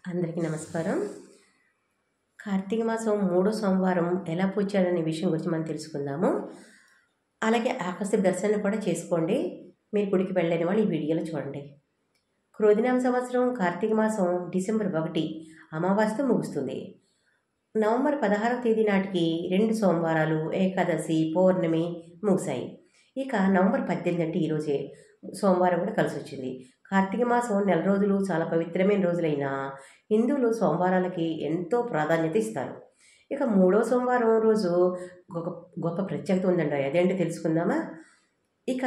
అందరికీ నమస్కారం. కార్తీక మాసం మూడో సోమవారం ఎలా పూజ చేయాలనే విషయం గురించి మనం తెలుసుకుందాము. అలాగే ఆకస్మిక దర్శనం కూడా చేసుకోండి. మీరు గుడికి వెళ్ళలేని వాళ్ళు ఈ వీడియోలో చూడండి. క్రోధినామ సంవత్సరం కార్తీక మాసం డిసెంబర్ 1 అమావాస్యతో ముగుస్తుంది. నవంబర్ 16వ తేదీ నాటికి 2 సోమవారాలు, ఏకాదశి, పౌర్ణమి ముగిశాయి. ఇక నవంబర్ 18 అంటే ఈరోజే సోమవారం కూడా కలిసి వచ్చింది. కార్తీక మాసం నెల రోజులు చాలా పవిత్రమైన రోజులైనా హిందువులు సోమవారాలకి ఎంతో ప్రాధాన్యత ఇస్తారు. ఇక మూడో సోమవారం రోజు ఒక గొప్ప ప్రత్యేకత ఉందండి. అదేంటో తెలుసుకుందామా? ఇక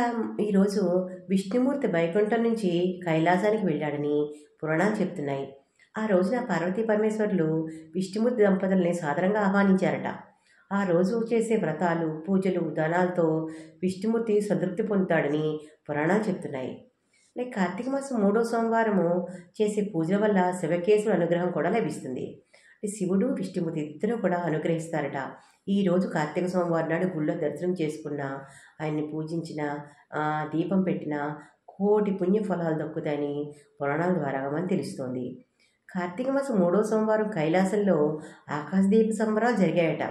ఈరోజు విష్ణుమూర్తి వైకుంఠం నుంచి కైలాసానికి వెళ్ళాడని పురాణాలు చెప్తున్నాయి. ఆ రోజున పార్వతీ పరమేశ్వరులు విష్ణుమూర్తి దంపతుల్ని సాదరంగా ఆహ్వానించారట. ఆ రోజు చేసే వ్రతాలు, పూజలు, దానాలతో విష్ణుమూర్తి సంతృప్తి పొందుతాడని పురాణాలు చెప్తున్నాయి. లైక్ కార్తీక మాసం మూడో సోమవారము చేసే పూజల వల్ల శివకేశుల అనుగ్రహం కూడా లభిస్తుంది. శివుడు, విష్ణుమూర్తి ఇద్దరు కూడా అనుగ్రహిస్తారట. ఈరోజు కార్తీక సోమవారం నాడు గుళ్ళో దర్శనం చేసుకున్న, ఆయన్ని పూజించిన, దీపం పెట్టిన కోటి పుణ్య ఫలాలు దక్కుతాయని పురాణాల ద్వారా మనకు తెలుస్తోంది. కార్తీక మాసం మూడో సోమవారం కైలాసంలో ఆకాశదీప సంబరాలు జరిగాయట.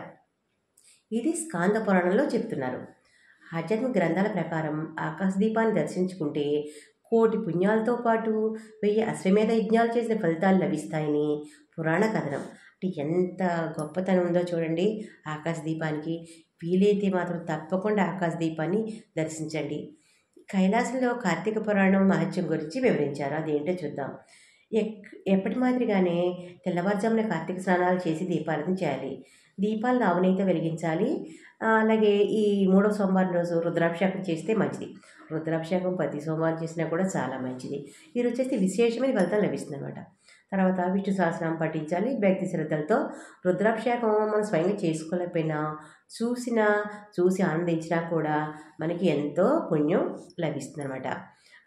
ఇది స్కాంద పురాణంలో చెప్తున్నారు. ఆధ్యాత్మిక గ్రంథాల ప్రకారం ఆకాశదీపాన్ని దర్శించుకుంటే కోటి పుణ్యాలతో పాటు 1000 అశ్వమేధ యజ్ఞాలు చేసిన ఫలితాలు లభిస్తాయని పురాణ కథనం. అంటే ఎంత గొప్పతనం ఉందో చూడండి ఆకాశదీపానికి. వీలైతే మాత్రం తప్పకుండా ఆకాశదీపాన్ని దర్శించండి. కైలాసంలో కార్తీక పురాణం మహత్యం గురించి వివరించారు. అదేంటో చూద్దాం. ఎప్పటి మాదిరిగానే తెల్లవారుజామున కార్తీక స్నానాలు చేసి దీపాలను చేయాలి. దీపాలను ఆవునేయితో వెలిగించాలి. అలాగే ఈ మూడో సోమవారం రోజు రుద్రాభిషేకం చేస్తే మంచిది. రుద్రాభిషేకం ప్రతి సోమవారం చేసినా కూడా చాలా మంచిది. ఈరోజు వచ్చేసి విశేషమైన ఫలితం లభిస్తుంది అనమాట. తర్వాత విష్ణు సహస్రనామం పఠించాలి. భక్తి శ్రద్ధలతో రుద్రాభిషేకం మనం స్వయంగా చేసుకోలేకపోయినా చూసి ఆనందించినా కూడా మనకి ఎంతో పుణ్యం లభిస్తుంది అనమాట.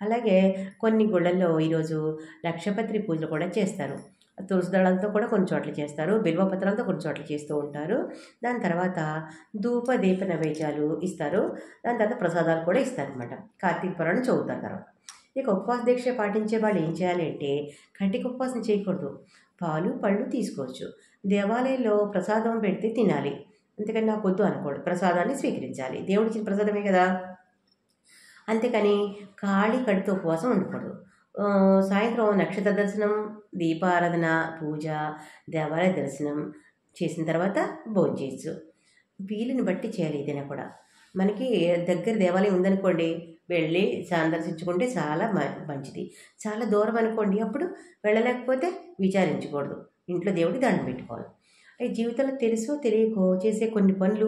అలాగే కొన్ని గుళ్ళల్లో ఈరోజు లక్షపత్రి పూజలు కూడా చేస్తారు. తులసి దళాలతో కూడా కొన్ని చోట్ల చేస్తారు. బిల్వపత్రాలతో కొన్ని చోట్ల చేస్తూ ఉంటారు. దాని తర్వాత ధూప దీప నైవేద్యాలు ఇస్తారు. దాని తర్వాత ప్రసాదాలు కూడా ఇస్తారనమాట. కార్తీక పురాణం చదువుతారు తర్వాత. ఇక ఉపవాస దీక్ష పాటించే వాళ్ళు ఏం చేయాలి అంటే కటిక ఉపవాసం చేయకూడదు. పాలు, పళ్ళు తీసుకోవచ్చు. దేవాలయంలో ప్రసాదం పెడితే తినాలి. అంతేకాని నాకు వద్దు అనకూడదు. ప్రసాదాన్ని స్వీకరించాలి. దేవుడు ఇచ్చిన ప్రసాదమే కదా. అంతేకాని ఖాళీ కడుపుతో ఉపవాసం ఉండకూడదు. సాయంత్రం నక్షత్ర దర్శనం, దీపారాధన, పూజ, దేవాలయ దర్శనం చేసిన తర్వాత భోజనం చేయొచ్చు. వీలుని బట్టి చేయాలి. ఏదైనా కూడా మనకి దగ్గర దేవాలయం ఉందనుకోండి, వెళ్ళి సందర్శించుకుంటే చాలా మంచిది. చాలా దూరం అనుకోండి, అప్పుడు వెళ్ళలేకపోతే విచారించకూడదు. ఇంట్లో దేవుడికి దండం పెట్టుకోవాలి. ఈ జీవితంలో తెలుసో తెలియకో చేసే కొన్ని పనులు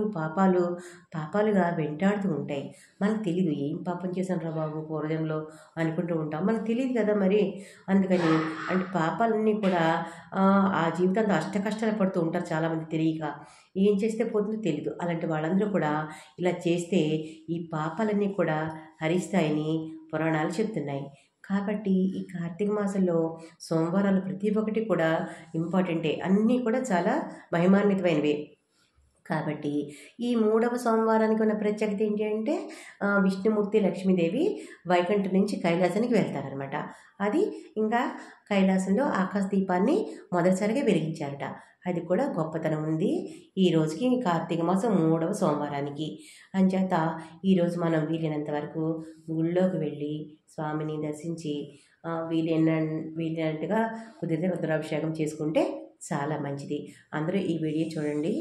పాపాలుగా వెంటాడుతూ ఉంటాయి. మనకు తెలియదు ఏం పాపం చేశాను రా బాబు పూర్వజంలో అనుకుంటూ ఉంటాం. మనకు తెలియదు కదా మరి. అందుకని అంటే పాపాలన్నీ కూడా ఆ జీవితంలో అష్టకష్టాలు పడుతూ ఉంటారు చాలామంది తెలియక. ఏం చేస్తే పోతుందో తెలియదు. అలాంటి వాళ్ళందరూ కూడా ఇలా చేస్తే ఈ పాపాలన్నీ కూడా హరిస్తాయని పురాణాలు చెప్తున్నాయి. కాబట్టి ఈ కార్తీక మాసంలో సోమవారాలు ప్రతి ఒక్కటి కూడా ఇంపార్టెంటే. అన్నీ కూడా చాలా మహిమాన్వితమైనవి. కాబట్టి ఈ మూడవ సోమవారానికి ఉన్న ప్రత్యేకత ఏంటి అంటే విష్ణుమూర్తి, లక్ష్మీదేవి వైకుంఠం నుంచి కైలాసానికి వెళ్తారనమాట. అది ఇంకా కైలాసంలో ఆకాశదీపాన్ని మొదటిసారిగా వెలిగించారట. అది కూడా గొప్పతనం ఉంది ఈ రోజుకి, కార్తీక మాసం మూడవ సోమవారానికి. అంచేత ఈరోజు మనం వీలైనంత వరకు గుళ్ళోకి వెళ్ళి స్వామిని దర్శించి వీలైనట్టుగా కుదిరితే రుద్రాభిషేకం చేసుకుంటే చాలా మంచిది. అందరూ ఈ వీడియో చూడండి.